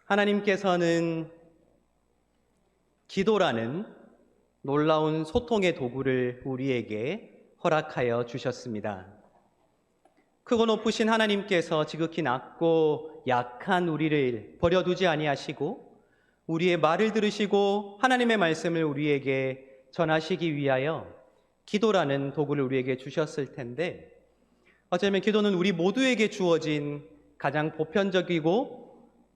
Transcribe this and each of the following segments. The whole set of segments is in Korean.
하나님께서는 기도라는 놀라운 소통의 도구를 우리에게 허락하여 주셨습니다. 크고 높으신 하나님께서 지극히 낮고 약한 우리를 버려두지 아니하시고 우리의 말을 들으시고 하나님의 말씀을 우리에게 전하시기 위하여 기도라는 도구를 우리에게 주셨을 텐데, 어쩌면 기도는 우리 모두에게 주어진 가장 보편적이고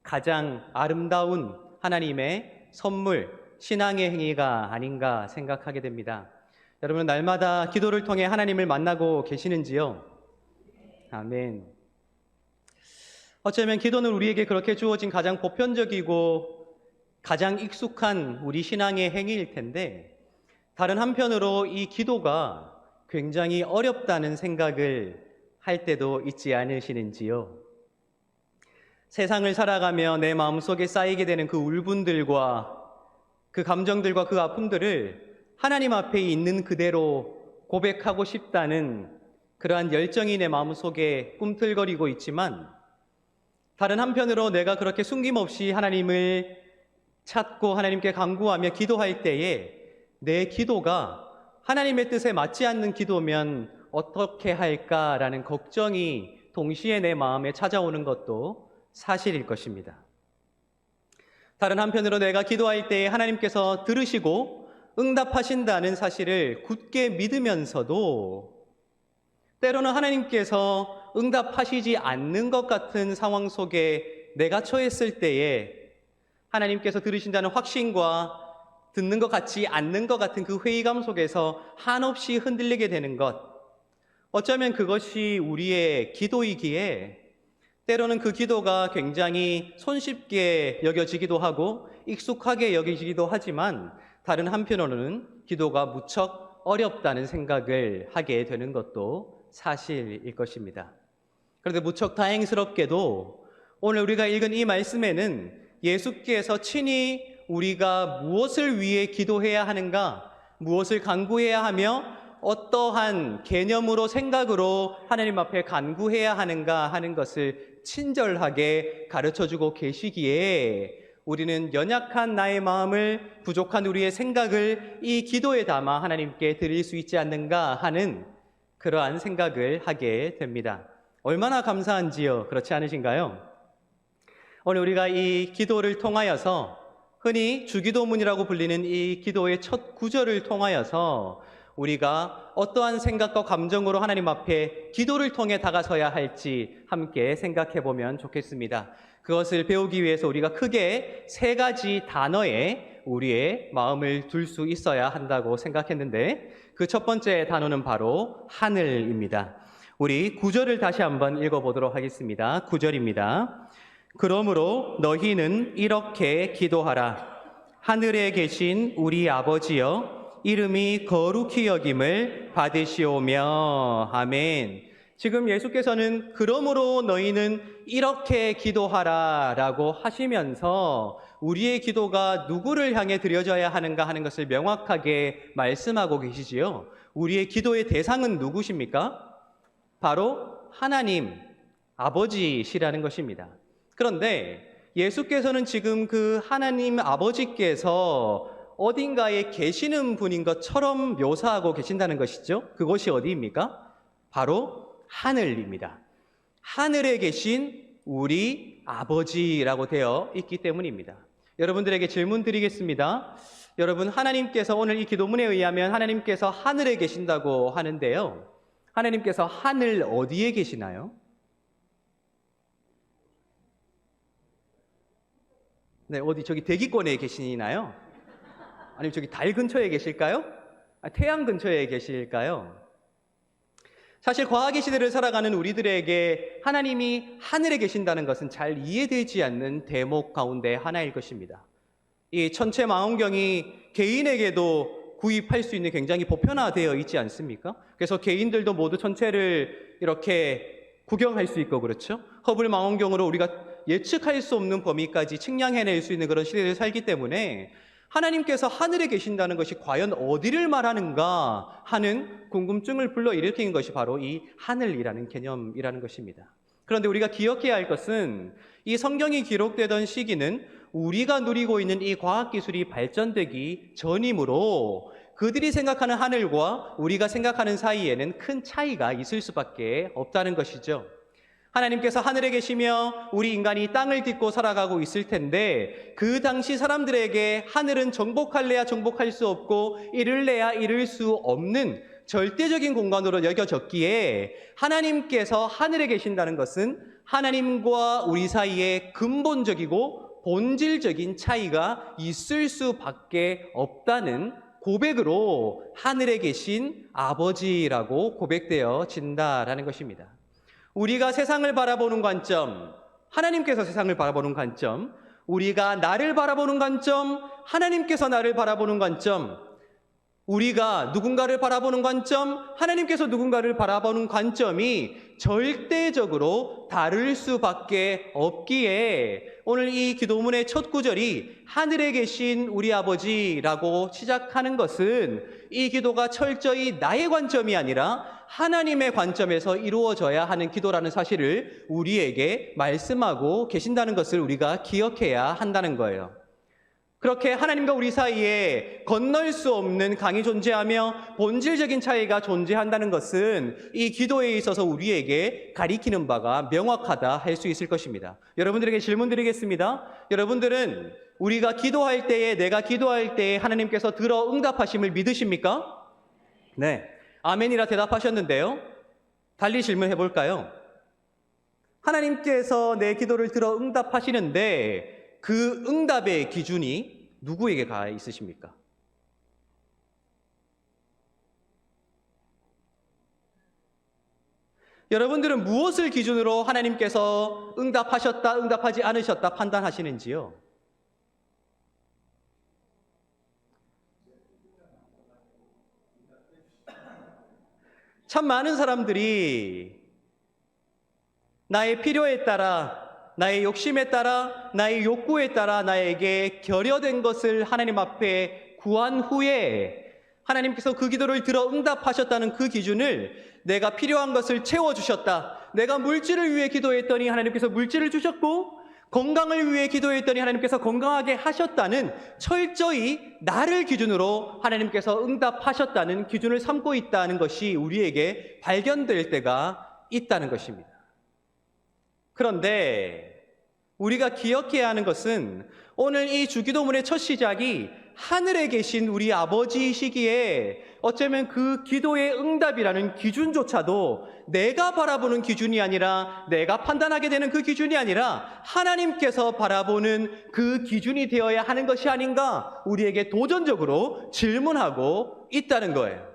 가장 아름다운 하나님의 선물, 신앙의 행위가 아닌가 생각하게 됩니다. 여러분, 날마다 기도를 통해 하나님을 만나고 계시는지요? 아멘. 어쩌면 기도는 우리에게 그렇게 주어진 가장 보편적이고 가장 익숙한 우리 신앙의 행위일 텐데, 다른 한편으로 이 기도가 굉장히 어렵다는 생각을 할 때도 있지 않으시는지요? 세상을 살아가며 내 마음속에 쌓이게 되는 그 울분들과 그 감정들과 그 아픔들을 하나님 앞에 있는 그대로 고백하고 싶다는 그러한 열정이 내 마음속에 꿈틀거리고 있지만, 다른 한편으로 내가 그렇게 숨김없이 하나님을 찾고 하나님께 간구하며 기도할 때에 내 기도가 하나님의 뜻에 맞지 않는 기도면 어떻게 할까라는 걱정이 동시에 내 마음에 찾아오는 것도 사실일 것입니다. 다른 한편으로 내가 기도할 때에 하나님께서 들으시고 응답하신다는 사실을 굳게 믿으면서도 때로는 하나님께서 응답하시지 않는 것 같은 상황 속에 내가 처했을 때에 하나님께서 들으신다는 확신과 듣는 것 같지 않는 것 같은 그 회의감 속에서 한없이 흔들리게 되는 것, 어쩌면 그것이 우리의 기도이기에 때로는 그 기도가 굉장히 손쉽게 여겨지기도 하고 익숙하게 여겨지기도 하지만, 다른 한편으로는 기도가 무척 어렵다는 생각을 하게 되는 것도 사실일 것입니다. 그런데 무척 다행스럽게도 오늘 우리가 읽은 이 말씀에는 예수께서 친히 우리가 무엇을 위해 기도해야 하는가, 무엇을 간구해야 하며 어떠한 개념으로 생각으로 하나님 앞에 간구해야 하는가 하는 것을 친절하게 가르쳐주고 계시기에 우리는 연약한 나의 마음을, 부족한 우리의 생각을 이 기도에 담아 하나님께 드릴 수 있지 않는가 하는 그러한 생각을 하게 됩니다. 얼마나 감사한지요? 그렇지 않으신가요? 오늘 우리가 이 기도를 통하여서, 흔히 주기도문이라고 불리는 이 기도의 첫 구절을 통하여서 우리가 어떠한 생각과 감정으로 하나님 앞에 기도를 통해 다가서야 할지 함께 생각해 보면 좋겠습니다. 그것을 배우기 위해서 우리가 크게 세 가지 단어에 우리의 마음을 둘 수 있어야 한다고 생각했는데, 그 첫 번째 단어는 바로 하늘입니다. 우리 9절을 다시 한번 읽어보도록 하겠습니다. 9절입니다. 그러므로 너희는 이렇게 기도하라. 하늘에 계신 우리 아버지여, 이름이 거룩히 여김을 받으시오며. 아멘. 지금 예수께서는 그러므로 너희는 이렇게 기도하라 라고 하시면서 우리의 기도가 누구를 향해 드려져야 하는가 하는 것을 명확하게 말씀하고 계시지요. 우리의 기도의 대상은 누구십니까? 바로 하나님, 아버지시라는 것입니다. 그런데 예수께서는 지금 그 하나님 아버지께서 어딘가에 계시는 분인 것처럼 묘사하고 계신다는 것이죠. 그곳이 어디입니까? 바로 하늘입니다. 하늘에 계신 우리 아버지라고 되어 있기 때문입니다. 여러분들에게 질문 드리겠습니다. 여러분, 하나님께서 오늘 이 기도문에 의하면 하나님께서 하늘에 계신다고 하는데요, 하나님께서 하늘 어디에 계시나요? 네, 어디 저기 대기권에 계시나요? 아니면 저기 달 근처에 계실까요? 태양 근처에 계실까요? 사실 과학의 시대를 살아가는 우리들에게 하나님이 하늘에 계신다는 것은 잘 이해되지 않는 대목 가운데 하나일 것입니다. 이 천체 망원경이 개인에게도 구입할 수 있는 굉장히 보편화되어 있지 않습니까? 그래서 개인들도 모두 천체를 이렇게 구경할 수 있고, 그렇죠? 허블 망원경으로 우리가 예측할 수 없는 범위까지 측량해낼 수 있는 그런 시대를 살기 때문에 하나님께서 하늘에 계신다는 것이 과연 어디를 말하는가 하는 궁금증을 불러일으키는 것이 바로 이 하늘이라는 개념이라는 것입니다. 그런데 우리가 기억해야 할 것은 이 성경이 기록되던 시기는 우리가 누리고 있는 이 과학기술이 발전되기 전이므로 그들이 생각하는 하늘과 우리가 생각하는 사이에는 큰 차이가 있을 수밖에 없다는 것이죠. 하나님께서 하늘에 계시며 우리 인간이 땅을 딛고 살아가고 있을 텐데 그 당시 사람들에게 하늘은 정복할래야 정복할 수 없고 이룰래야 이룰 수 없는 절대적인 공간으로 여겨졌기에 하나님께서 하늘에 계신다는 것은 하나님과 우리 사이에 근본적이고 본질적인 차이가 있을 수밖에 없다는 고백으로 하늘에 계신 아버지라고 고백되어진다라는 것입니다. 우리가 세상을 바라보는 관점, 하나님께서 세상을 바라보는 관점, 우리가 나를 바라보는 관점, 하나님께서 나를 바라보는 관점, 우리가 누군가를 바라보는 관점, 하나님께서 누군가를 바라보는 관점이 절대적으로 다를 수밖에 없기에 오늘 이 기도문의 첫 구절이 하늘에 계신 우리 아버지라고 시작하는 것은 이 기도가 철저히 나의 관점이 아니라 하나님의 관점에서 이루어져야 하는 기도라는 사실을 우리에게 말씀하고 계신다는 것을 우리가 기억해야 한다는 거예요. 그렇게 하나님과 우리 사이에 건널 수 없는 강이 존재하며 본질적인 차이가 존재한다는 것은 이 기도에 있어서 우리에게 가리키는 바가 명확하다 할 수 있을 것입니다. 여러분들에게 질문 드리겠습니다. 여러분들은 우리가 기도할 때에, 내가 기도할 때에 하나님께서 들어 응답하심을 믿으십니까? 네. 아멘이라 대답하셨는데요. 달리 질문해 볼까요? 하나님께서 내 기도를 들어 응답하시는데 그 응답의 기준이 누구에게 가 있으십니까? 여러분들은 무엇을 기준으로 하나님께서 응답하셨다, 응답하지 않으셨다 판단하시는지요? 참 많은 사람들이 나의 필요에 따라, 나의 욕심에 따라, 나의 욕구에 따라 나에게 결여된 것을 하나님 앞에 구한 후에 하나님께서 그 기도를 들어 응답하셨다는 그 기준을 내가 필요한 것을 채워주셨다, 내가 물질을 위해 기도했더니 하나님께서 물질을 주셨고 건강을 위해 기도했더니 하나님께서 건강하게 하셨다는 철저히 나를 기준으로 하나님께서 응답하셨다는 기준을 삼고 있다는 것이 우리에게 발견될 때가 있다는 것입니다. 그런데 우리가 기억해야 하는 것은 오늘 이 주기도문의 첫 시작이 하늘에 계신 우리 아버지이시기에 어쩌면 그 기도의 응답이라는 기준조차도 내가 바라보는 기준이 아니라, 내가 판단하게 되는 그 기준이 아니라 하나님께서 바라보는 그 기준이 되어야 하는 것이 아닌가 우리에게 도전적으로 질문하고 있다는 거예요.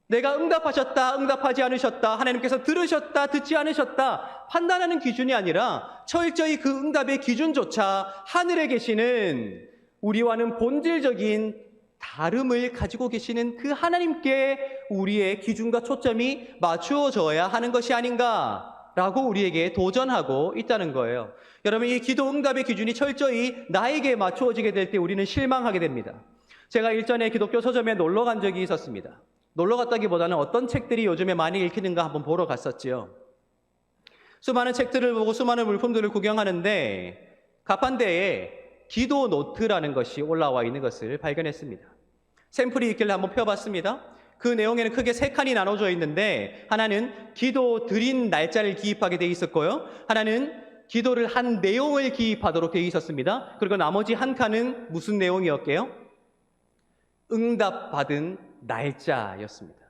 내가 응답하셨다, 응답하지 않으셨다, 하나님께서 들으셨다, 듣지 않으셨다 판단하는 기준이 아니라 철저히 그 응답의 기준조차 하늘에 계시는 우리와는 본질적인 다름을 가지고 계시는 그 하나님께 우리의 기준과 초점이 맞추어져야 하는 것이 아닌가라고 우리에게 도전하고 있다는 거예요. 여러분, 이 기도 응답의 기준이 철저히 나에게 맞추어지게 될 때 우리는 실망하게 됩니다. 제가 일전에 기독교 서점에 놀러 간 적이 있었습니다. 놀러 갔다기보다는 어떤 책들이 요즘에 많이 읽히는가 한번 보러 갔었지요. 수많은 책들을 보고 수많은 물품들을 구경하는데 가판대에 기도 노트라는 것이 올라와 있는 것을 발견했습니다. 샘플이 있길래 한번 펴봤습니다. 그 내용에는 크게 세 칸이 나눠져 있는데 하나는 기도 드린 날짜를 기입하게 되어 있었고요. 하나는 기도를 한 내용을 기입하도록 되어 있었습니다. 그리고 나머지 한 칸은 무슨 내용이었게요? 응답받은 날짜였습니다.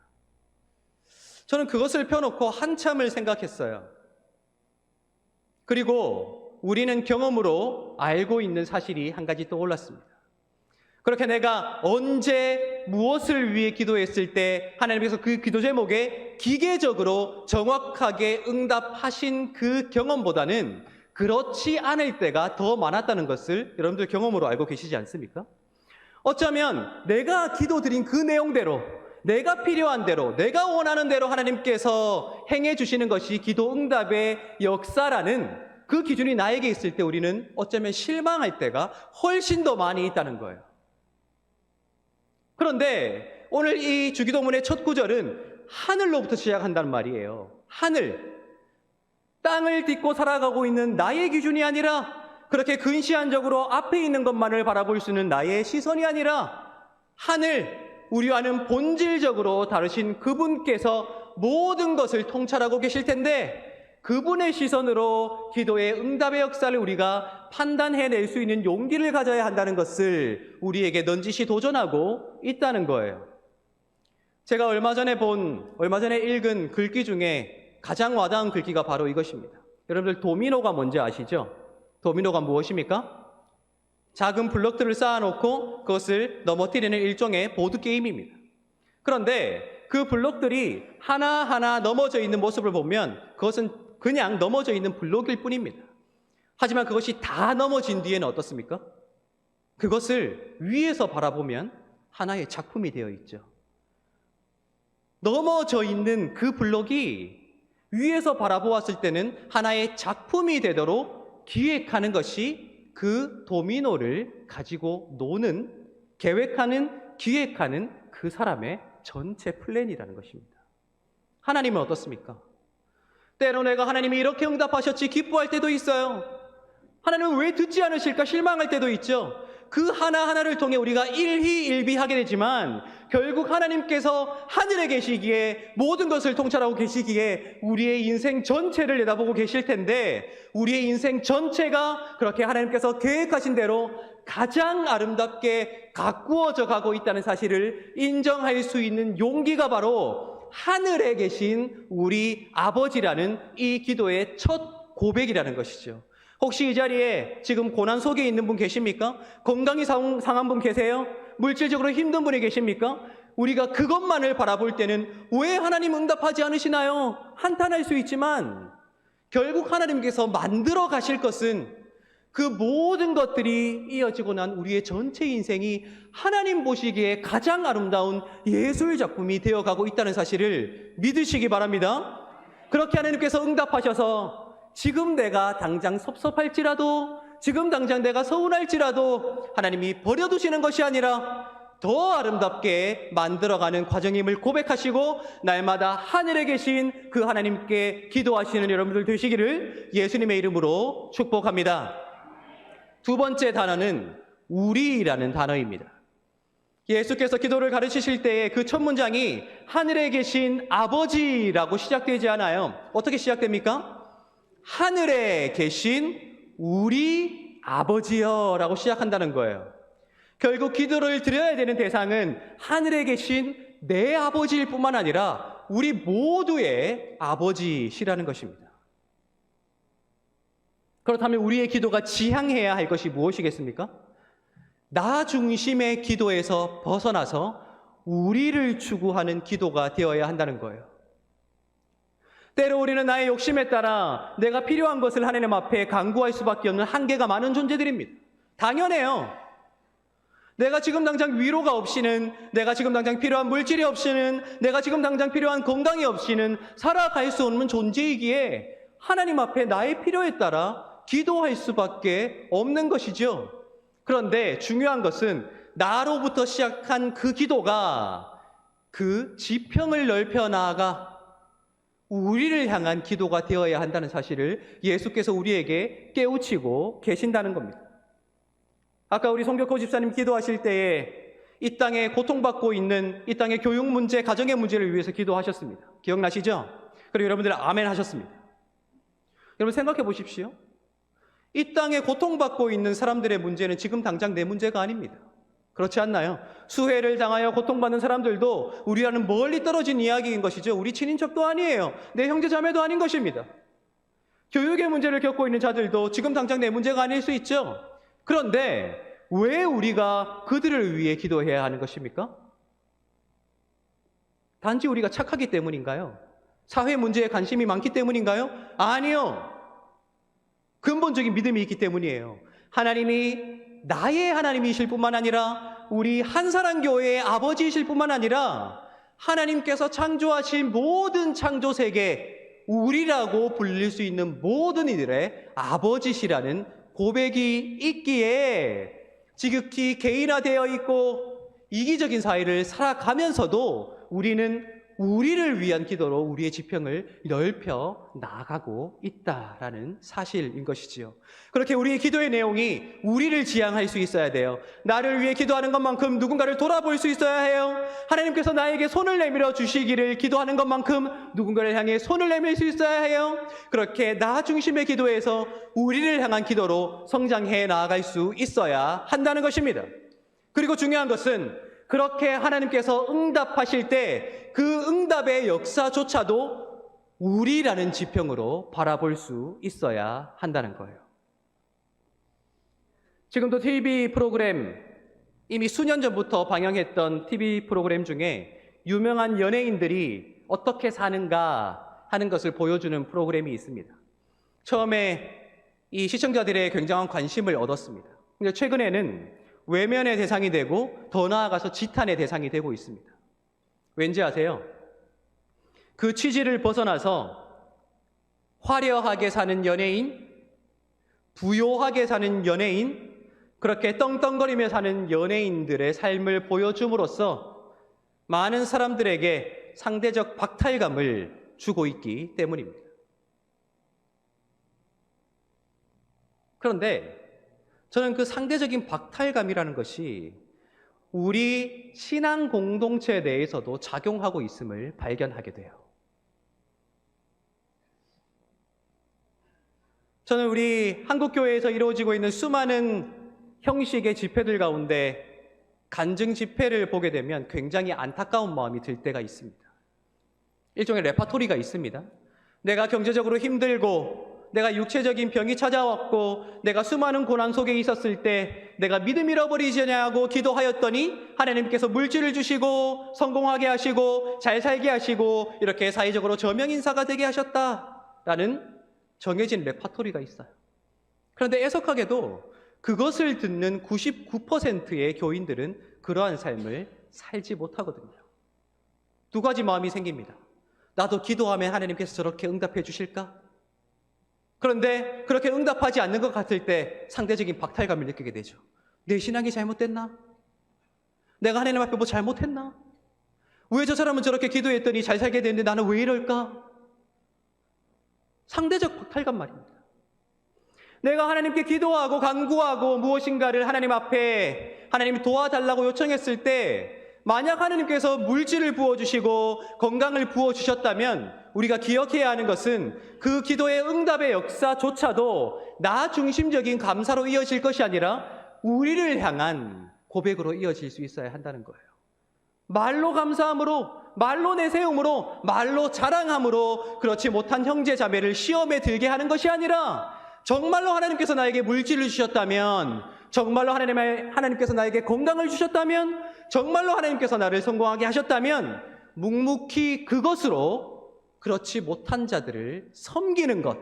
저는 그것을 펴놓고 한참을 생각했어요. 그리고 우리는 경험으로 알고 있는 사실이 한 가지 떠올랐습니다. 그렇게 내가 언제 무엇을 위해 기도했을 때 하나님께서 그 기도 제목에 기계적으로 정확하게 응답하신 그 경험보다는 그렇지 않을 때가 더 많았다는 것을 여러분들 경험으로 알고 계시지 않습니까? 어쩌면 내가 기도드린 그 내용대로, 내가 필요한 대로, 내가 원하는 대로 하나님께서 행해 주시는 것이 기도 응답의 역사라는 그 기준이 나에게 있을 때 우리는 어쩌면 실망할 때가 훨씬 더 많이 있다는 거예요. 그런데 오늘 이 주기도문의 첫 구절은 하늘로부터 시작한다는 말이에요. 하늘. 땅을 딛고 살아가고 있는 나의 기준이 아니라, 그렇게 근시안적으로 앞에 있는 것만을 바라볼 수 있는 나의 시선이 아니라, 하늘, 우리와는 본질적으로 다르신 그분께서 모든 것을 통찰하고 계실 텐데, 그분의 시선으로 기도의 응답의 역사를 우리가 판단해낼 수 있는 용기를 가져야 한다는 것을 우리에게 넌지시 도전하고 있다는 거예요. 제가 얼마 전에 읽은 글귀 중에 가장 와닿은 글귀가 바로 이것입니다. 여러분들 도미노가 뭔지 아시죠? 도미노가 무엇입니까? 작은 블럭들을 쌓아놓고 그것을 넘어뜨리는 일종의 보드게임입니다. 그런데 그 블럭들이 하나하나 넘어져 있는 모습을 보면 그것은 그냥 넘어져 있는 블럭일 뿐입니다. 하지만 그것이 다 넘어진 뒤에는 어떻습니까? 그것을 위에서 바라보면 하나의 작품이 되어 있죠. 넘어져 있는 그 블럭이 위에서 바라보았을 때는 하나의 작품이 되도록 기획하는 것이 그 도미노를 가지고 노는, 계획하는, 기획하는 그 사람의 전체 플랜이라는 것입니다. 하나님은 어떻습니까? 때로 내가 하나님이 이렇게 응답하셨지 기뻐할 때도 있어요. 하나님은 왜 듣지 않으실까 실망할 때도 있죠. 그 하나하나를 통해 우리가 일희일비하게 되지만 결국 하나님께서 하늘에 계시기에, 모든 것을 통찰하고 계시기에 우리의 인생 전체를 내다보고 계실 텐데, 우리의 인생 전체가 그렇게 하나님께서 계획하신 대로 가장 아름답게 가꾸어져 가고 있다는 사실을 인정할 수 있는 용기가 바로 하늘에 계신 우리 아버지라는 이 기도의 첫 고백이라는 것이죠. 혹시 이 자리에 지금 고난 속에 있는 분 계십니까? 건강이 상한 분 계세요? 물질적으로 힘든 분이 계십니까? 우리가 그것만을 바라볼 때는 왜 하나님 응답하지 않으시나요? 한탄할 수 있지만 결국 하나님께서 만들어 가실 것은 그 모든 것들이 이어지고 난 우리의 전체 인생이 하나님 보시기에 가장 아름다운 예술 작품이 되어가고 있다는 사실을 믿으시기 바랍니다. 그렇게 하나님께서 응답하셔서 지금 내가 당장 섭섭할지라도, 지금 당장 내가 서운할지라도 하나님이 버려두시는 것이 아니라 더 아름답게 만들어가는 과정임을 고백하시고 날마다 하늘에 계신 그 하나님께 기도하시는 여러분들 되시기를 예수님의 이름으로 축복합니다. 두 번째 단어는 우리라는 단어입니다. 예수께서 기도를 가르치실 때의 그 첫 문장이 하늘에 계신 아버지라고 시작되지 않아요. 어떻게 시작됩니까? 하늘에 계신 우리 아버지여 라고 시작한다는 거예요. 결국 기도를 드려야 되는 대상은 하늘에 계신 내 아버지일 뿐만 아니라 우리 모두의 아버지시라는 것입니다. 그렇다면 우리의 기도가 지향해야 할 것이 무엇이겠습니까? 나 중심의 기도에서 벗어나서 우리를 추구하는 기도가 되어야 한다는 거예요. 때로 우리는 나의 욕심에 따라 내가 필요한 것을 하나님 앞에 간구할 수밖에 없는 한계가 많은 존재들입니다. 당연해요. 내가 지금 당장 위로가 없이는, 내가 지금 당장 필요한 물질이 없이는, 내가 지금 당장 필요한 건강이 없이는 살아갈 수 없는 존재이기에 하나님 앞에 나의 필요에 따라 기도할 수밖에 없는 것이죠. 그런데 중요한 것은 나로부터 시작한 그 기도가 그 지평을 넓혀 나아가 우리를 향한 기도가 되어야 한다는 사실을 예수께서 우리에게 깨우치고 계신다는 겁니다. 아까 우리 송교코 집사님 기도하실 때에 이 땅에 고통받고 있는 이 땅의 교육 문제, 가정의 문제를 위해서 기도하셨습니다. 기억나시죠? 그리고 여러분들 아멘 하셨습니다. 여러분 생각해 보십시오. 이 땅에 고통받고 있는 사람들의 문제는 지금 당장 내 문제가 아닙니다. 그렇지 않나요? 수해를 당하여 고통받는 사람들도 우리와는 멀리 떨어진 이야기인 것이죠. 우리 친인척도 아니에요. 내 형제 자매도 아닌 것입니다. 교육의 문제를 겪고 있는 자들도 지금 당장 내 문제가 아닐 수 있죠. 그런데 왜 우리가 그들을 위해 기도해야 하는 것입니까? 단지 우리가 착하기 때문인가요? 사회 문제에 관심이 많기 때문인가요? 아니요. 근본적인 믿음이 있기 때문이에요. 하나님이 나의 하나님이실 뿐만 아니라 우리 한사랑교회의 아버지이실 뿐만 아니라 하나님께서 창조하신 모든 창조세계, 우리라고 불릴 수 있는 모든 이들의 아버지시라는 고백이 있기에 지극히 개인화되어 있고 이기적인 사회를 살아가면서도 우리는 우리를 위한 기도로 우리의 지평을 넓혀 나가고 있다라는 사실인 것이지요. 그렇게 우리의 기도의 내용이 우리를 지향할 수 있어야 돼요. 나를 위해 기도하는 것만큼 누군가를 돌아볼 수 있어야 해요. 하나님께서 나에게 손을 내밀어 주시기를 기도하는 것만큼 누군가를 향해 손을 내밀 수 있어야 해요. 그렇게 나 중심의 기도에서 우리를 향한 기도로 성장해 나아갈 수 있어야 한다는 것입니다. 그리고 중요한 것은 그렇게 하나님께서 응답하실 때 그 응답의 역사조차도 우리라는 지평으로 바라볼 수 있어야 한다는 거예요. 지금도 TV 프로그램, 이미 수년 전부터 방영했던 TV 프로그램 중에 유명한 연예인들이 어떻게 사는가 하는 것을 보여주는 프로그램이 있습니다. 처음에 이 시청자들의 굉장한 관심을 얻었습니다. 근데 최근에는 외면의 대상이 되고 더 나아가서 지탄의 대상이 되고 있습니다. 왠지 아세요? 그 취지를 벗어나서 화려하게 사는 연예인, 부요하게 사는 연예인, 그렇게 떵떵거리며 사는 연예인들의 삶을 보여줌으로써 많은 사람들에게 상대적 박탈감을 주고 있기 때문입니다. 그런데 저는 그 상대적인 박탈감이라는 것이 우리 신앙 공동체 내에서도 작용하고 있음을 발견하게 돼요. 저는 우리 한국교회에서 이루어지고 있는 수많은 형식의 집회들 가운데 간증 집회를 보게 되면 굉장히 안타까운 마음이 들 때가 있습니다. 일종의 레파토리가 있습니다. 내가 경제적으로 힘들고 내가 육체적인 병이 찾아왔고 내가 수많은 고난 속에 있었을 때 내가 믿음 잃어버리지 않냐고 기도하였더니 하나님께서 물질을 주시고 성공하게 하시고 잘 살게 하시고 이렇게 사회적으로 저명인사가 되게 하셨다라는 정해진 레파토리가 있어요. 그런데 애석하게도 그것을 듣는 99%의 교인들은 그러한 삶을 살지 못하거든요. 두 가지 마음이 생깁니다. 나도 기도하면 하나님께서 저렇게 응답해 주실까? 그런데 그렇게 응답하지 않는 것 같을 때 상대적인 박탈감을 느끼게 되죠. 내 신앙이 잘못됐나? 내가 하나님 앞에 뭐 잘못했나? 왜 저 사람은 저렇게 기도했더니 잘 살게 되는데 나는 왜 이럴까? 상대적 박탈감 말입니다. 내가 하나님께 기도하고 간구하고 무엇인가를 하나님 앞에 하나님이 도와달라고 요청했을 때 만약 하나님께서 물질을 부어주시고 건강을 부어주셨다면 우리가 기억해야 하는 것은 그 기도의 응답의 역사조차도 나 중심적인 감사로 이어질 것이 아니라 우리를 향한 고백으로 이어질 수 있어야 한다는 거예요. 말로 감사함으로, 말로 내세움으로, 말로 자랑함으로 그렇지 못한 형제 자매를 시험에 들게 하는 것이 아니라 정말로 하나님께서 나에게 물질을 주셨다면, 정말로 하나님께서 나에게 건강을 주셨다면, 정말로 하나님께서 나를 성공하게 하셨다면 묵묵히 그것으로 그렇지 못한 자들을 섬기는 것,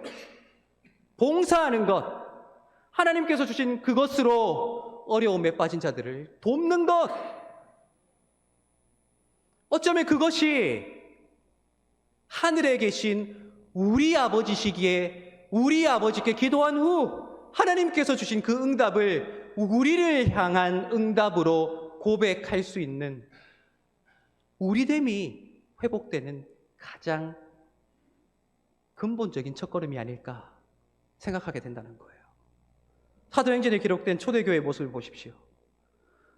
봉사하는 것, 하나님께서 주신 그것으로 어려움에 빠진 자들을 돕는 것, 어쩌면 그것이 하늘에 계신 우리 아버지시기에 우리 아버지께 기도한 후 하나님께서 주신 그 응답을 우리를 향한 응답으로 고백할 수 있는 우리됨이 회복되는 가장 근본적인 첫걸음이 아닐까 생각하게 된다는 거예요. 사도행전에 기록된 초대교회의 모습을 보십시오.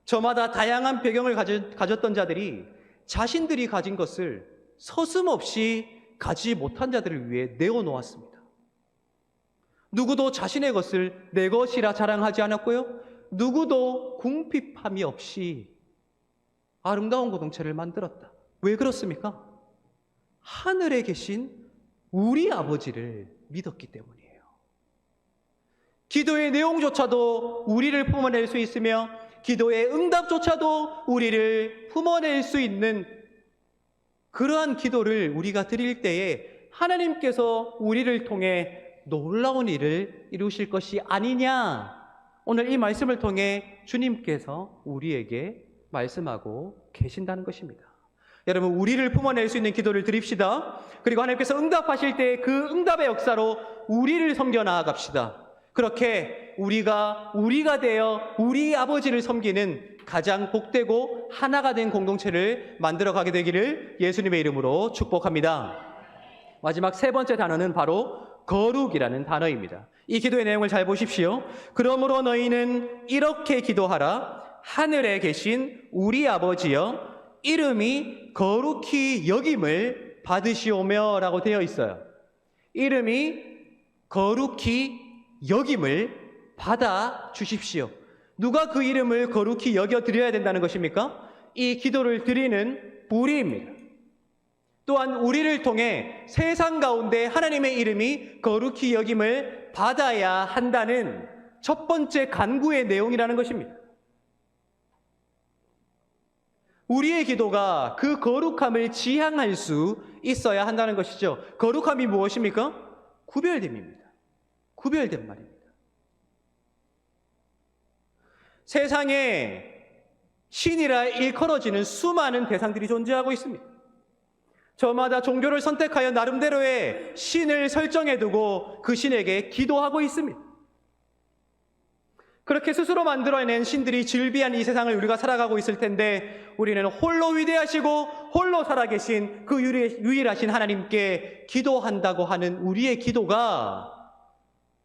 저마다 다양한 배경을 가졌던 자들이 자신들이 가진 것을 서슴없이 가지지 못한 자들을 위해 내어놓았습니다. 누구도 자신의 것을 내 것이라 자랑하지 않았고요. 누구도 궁핍함이 없이 아름다운 공동체를 만들었다. 왜 그렇습니까? 하늘에 계신 우리 아버지를 믿었기 때문이에요. 기도의 내용조차도 우리를 품어낼 수 있으며 기도의 응답조차도 우리를 품어낼 수 있는 그러한 기도를 우리가 드릴 때에 하나님께서 우리를 통해 놀라운 일을 이루실 것이 아니냐, 오늘 이 말씀을 통해 주님께서 우리에게 말씀하고 계신다는 것입니다. 여러분, 우리를 품어낼 수 있는 기도를 드립시다. 그리고 하나님께서 응답하실 때 그 응답의 역사로 우리를 섬겨 나아갑시다. 그렇게 우리가 되어 우리 아버지를 섬기는 가장 복되고 하나가 된 공동체를 만들어 가게 되기를 예수님의 이름으로 축복합니다. 마지막 세 번째 단어는 바로 거룩이라는 단어입니다. 이 기도의 내용을 잘 보십시오. 그러므로 너희는 이렇게 기도하라. 하늘에 계신 우리 아버지여, 이름이 거룩히 여김을 받으시오며 라고 되어 있어요. 이름이 거룩히 여김을 받아 주십시오. 누가 그 이름을 거룩히 여겨 드려야 된다는 것입니까? 이 기도를 드리는 우리입니다. 또한 우리를 통해 세상 가운데 하나님의 이름이 거룩히 여김을 받아야 한다는 첫 번째 간구의 내용이라는 것입니다. 우리의 기도가 그 거룩함을 지향할 수 있어야 한다는 것이죠. 거룩함이 무엇입니까? 구별됨입니다. 구별된 말입니다. 세상에 신이라 일컬어지는 수많은 대상들이 존재하고 있습니다. 저마다 종교를 선택하여 나름대로의 신을 설정해두고 그 신에게 기도하고 있습니다. 그렇게 스스로 만들어낸 신들이 즐비한 이 세상을 우리가 살아가고 있을 텐데, 우리는 홀로 위대하시고 홀로 살아계신 그 유일하신 하나님께 기도한다고 하는 우리의 기도가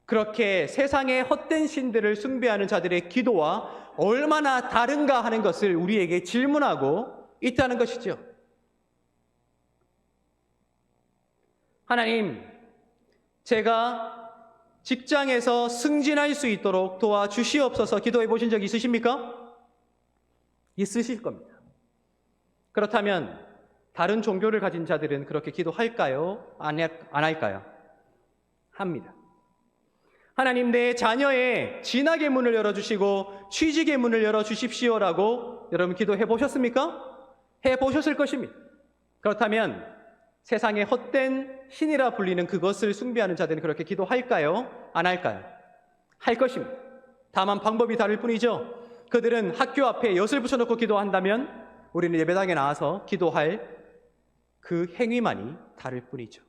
그렇게 세상의 헛된 신들을 숭배하는 자들의 기도와 얼마나 다른가 하는 것을 우리에게 질문하고 있다는 것이죠. 하나님, 제가 직장에서 승진할 수 있도록 도와주시옵소서 기도해 보신 적 있으십니까? 있으실 겁니다. 그렇다면 다른 종교를 가진 자들은 그렇게 기도할까요? 안 할까요? 합니다. 하나님, 내 자녀의 진학의 문을 열어주시고 취직의 문을 열어주십시오라고 여러분 기도해 보셨습니까? 해 보셨을 것입니다. 그렇다면 세상의 헛된 신이라 불리는 그것을 숭배하는 자들은 그렇게 기도할까요? 안 할까요? 할 것입니다. 다만 방법이 다를 뿐이죠. 그들은 학교 앞에 엿을 붙여놓고 기도한다면 우리는 예배당에 나와서 기도할 그 행위만이 다를 뿐이죠.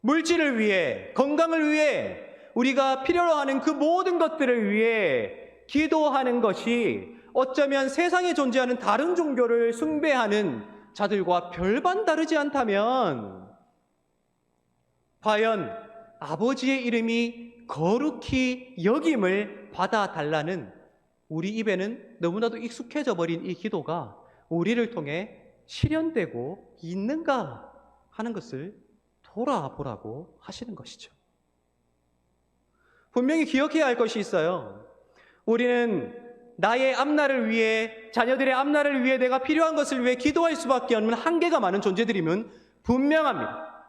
물질을 위해, 건강을 위해, 우리가 필요로 하는 그 모든 것들을 위해 기도하는 것이 어쩌면 세상에 존재하는 다른 종교를 숭배하는 자들과 별반 다르지 않다면 과연 아버지의 이름이 거룩히 여김을 받아달라는 우리 입에는 너무나도 익숙해져 버린 이 기도가 우리를 통해 실현되고 있는가 하는 것을 돌아보라고 하시는 것이죠. 분명히 기억해야 할 것이 있어요. 우리는 나의 앞날을 위해, 자녀들의 앞날을 위해, 내가 필요한 것을 위해 기도할 수밖에 없는 한계가 많은 존재들임은 분명합니다.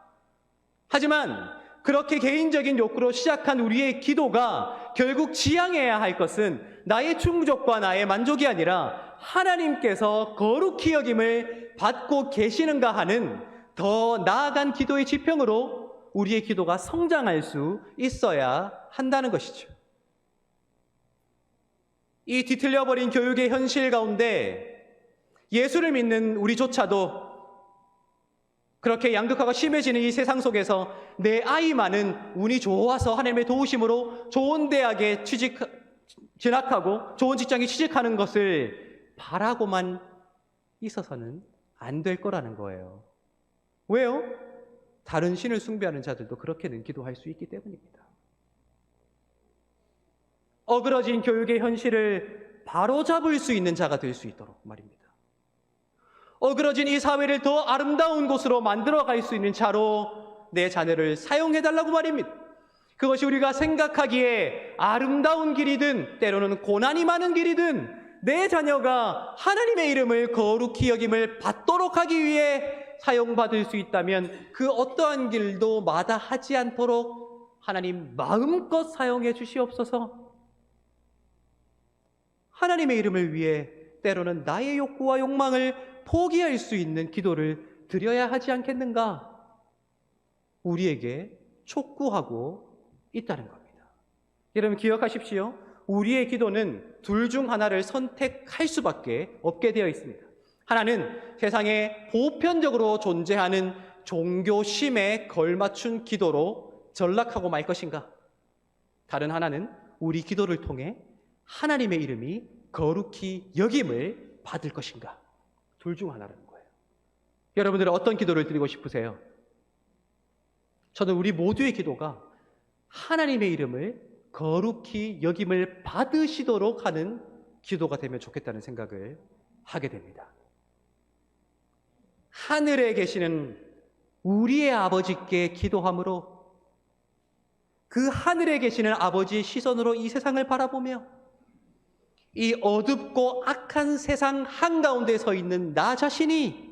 하지만 그렇게 개인적인 욕구로 시작한 우리의 기도가 결국 지향해야 할 것은 나의 충족과 나의 만족이 아니라 하나님께서 거룩히 여김을 받고 계시는가 하는 더 나아간 기도의 지평으로 우리의 기도가 성장할 수 있어야 한다는 것이죠. 이 뒤틀려버린 교육의 현실 가운데 예수를 믿는 우리조차도 그렇게 양극화가 심해지는 이 세상 속에서 내 아이만은 운이 좋아서 하나님의 도우심으로 좋은 대학에 진학하고 좋은 직장에 취직하는 것을 바라고만 있어서는 안 될 거라는 거예요. 왜요? 다른 신을 숭배하는 자들도 그렇게는 기도할 수 있기 때문입니다. 어그러진 교육의 현실을 바로잡을 수 있는 자가 될 수 있도록 말입니다. 어그러진 이 사회를 더 아름다운 곳으로 만들어갈 수 있는 자로 내 자녀를 사용해달라고 말입니다. 그것이 우리가 생각하기에 아름다운 길이든 때로는 고난이 많은 길이든 내 자녀가 하나님의 이름을 거룩히 여김을 받도록 하기 위해 사용받을 수 있다면 그 어떠한 길도 마다하지 않도록 하나님 마음껏 사용해 주시옵소서. 하나님의 이름을 위해 때로는 나의 욕구와 욕망을 포기할 수 있는 기도를 드려야 하지 않겠는가? 우리에게 촉구하고 있다는 겁니다. 여러분 기억하십시오. 우리의 기도는 둘 중 하나를 선택할 수밖에 없게 되어 있습니다. 하나는 세상에 보편적으로 존재하는 종교심에 걸맞춘 기도로 전락하고 말 것인가? 다른 하나는 우리 기도를 통해 하나님의 이름이 거룩히 여김을 받을 것인가? 둘 중 하나라는 거예요. 여러분들은 어떤 기도를 드리고 싶으세요? 저는 우리 모두의 기도가 하나님의 이름을 거룩히 여김을 받으시도록 하는 기도가 되면 좋겠다는 생각을 하게 됩니다. 하늘에 계시는 우리의 아버지께 기도함으로 그 하늘에 계시는 아버지의 시선으로 이 세상을 바라보며 이 어둡고 악한 세상 한가운데 서 있는 나 자신이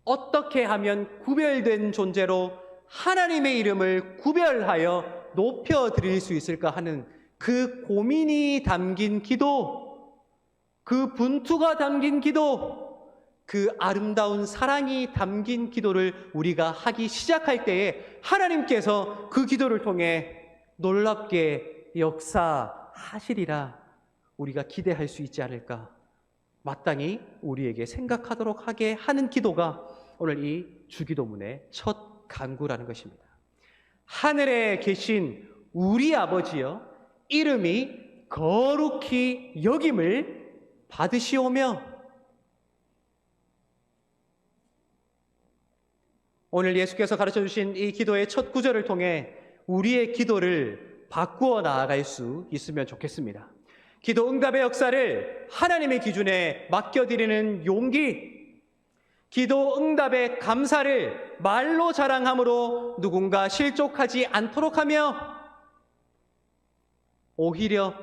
어떻게 하면 구별된 존재로 하나님의 이름을 구별하여 높여드릴 수 있을까 하는 그 고민이 담긴 기도, 그 분투가 담긴 기도, 그 아름다운 사랑이 담긴 기도를 우리가 하기 시작할 때에 하나님께서 그 기도를 통해 놀랍게 역사하시리라 우리가 기대할 수 있지 않을까. 마땅히 우리에게 생각하도록 하게 하는 기도가 오늘 이 주기도문의 첫 간구라는 것입니다. 하늘에 계신 우리 아버지여, 이름이 거룩히 여김을 받으시오며. 오늘 예수께서 가르쳐 주신 이 기도의 첫 구절을 통해 우리의 기도를 바꾸어 나아갈 수 있으면 좋겠습니다. 기도 응답의 역사를 하나님의 기준에 맡겨드리는 용기, 기도 응답의 감사를 말로 자랑함으로 누군가 실족하지 않도록 하며, 오히려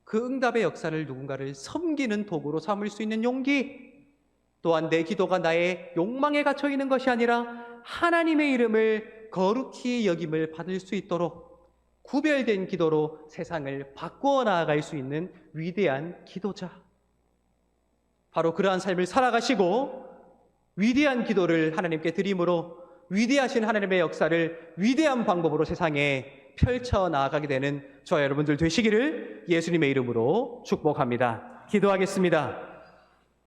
그 응답의 역사를 누군가를 섬기는 도구로 삼을 수 있는 용기, 또한 내 기도가 나의 욕망에 갇혀 있는 것이 아니라 하나님의 이름을 거룩히 여김을 받을 수 있도록 구별된 기도로 세상을 바꾸어 나아갈 수 있는 위대한 기도자, 바로 그러한 삶을 살아가시고 위대한 기도를 하나님께 드림으로 위대하신 하나님의 역사를 위대한 방법으로 세상에 펼쳐 나아가게 되는 저와 여러분들 되시기를 예수님의 이름으로 축복합니다. 기도하겠습니다.